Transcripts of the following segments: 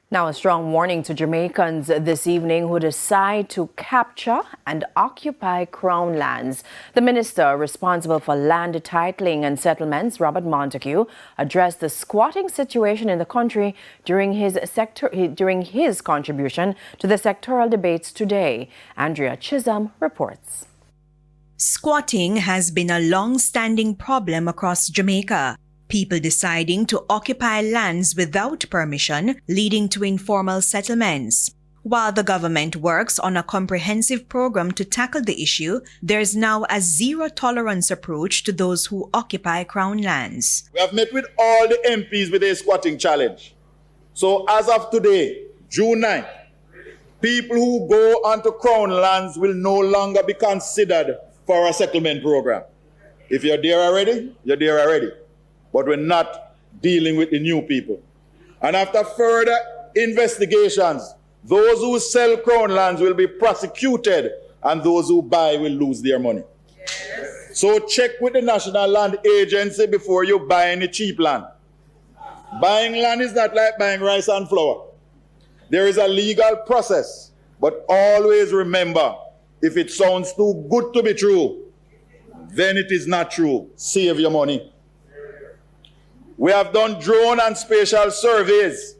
Now, a strong warning to Jamaicans this evening who decide to capture and occupy Crown lands. The minister responsible for land titling and settlements, Robert Montague, addressed the squatting situation in the country during his contribution to the sectoral debates today. Andrea Chisholm reports. Squatting has been a long-standing problem across Jamaica. People deciding to occupy lands without permission, leading to informal settlements. While the government works on a comprehensive program to tackle the issue, there's now a zero-tolerance approach to those who occupy Crown lands. We have met with all the MPs with a squatting challenge. So as of today, June 9th, people who go onto Crown lands will no longer be considered for a settlement program. If you're there already, you're there already. But we're not dealing with the new people. And after further investigations, those who sell Crown lands will be prosecuted and those who buy will lose their money. Yes. So check with the National Land Agency before you buy any cheap land. Buying land is not like buying rice and flour. There is a legal process, but always remember, if it sounds too good to be true, then it is not true. Save your money. We have done drone and spatial surveys,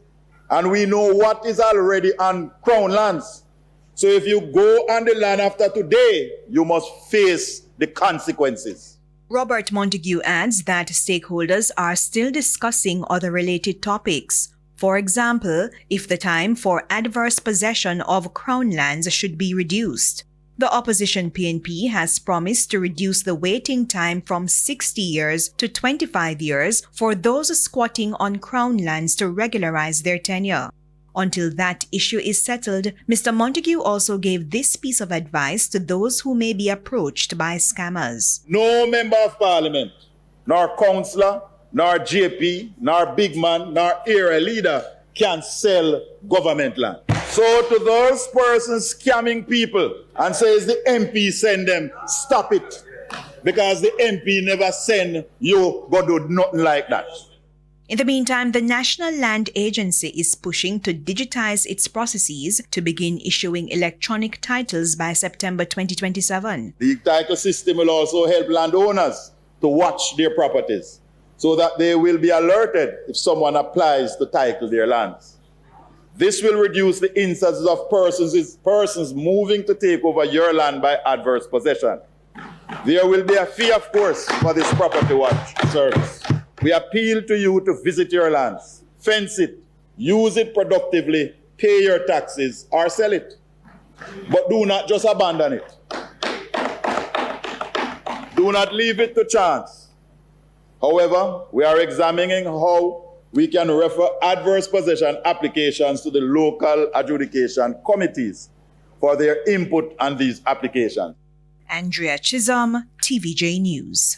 and we know what is already on Crown lands. So if you go on the land after today, you must face the consequences. Robert Montague adds that stakeholders are still discussing other related topics. For example, if the time for adverse possession of Crown lands should be reduced. The opposition PNP has promised to reduce the waiting time from 60 years to 25 years for those squatting on Crown lands to regularize their tenure. Until that issue is settled, Mr. Montague also gave this piece of advice to those who may be approached by scammers. No member of parliament, nor councillor, nor JP, nor big man, nor area leader can sell government land. So to those persons scamming people and says the MP send them, stop it. Because the MP never send you go do nothing like that. In the meantime, the National Land Agency is pushing to digitize its processes to begin issuing electronic titles by September 2027. The title system will also help landowners to watch their properties so that they will be alerted if someone applies to title their lands. This will reduce the instances of persons moving to take over your land by adverse possession. There will be a fee, of course, for this property watch service. We appeal to you to visit your lands, fence it, use it productively, pay your taxes, or sell it. But do not just abandon it. Do not leave it to chance. However, we are examining how we can refer adverse possession applications to the local adjudication committees for their input on these applications. Andrea Chisholm, TVJ News.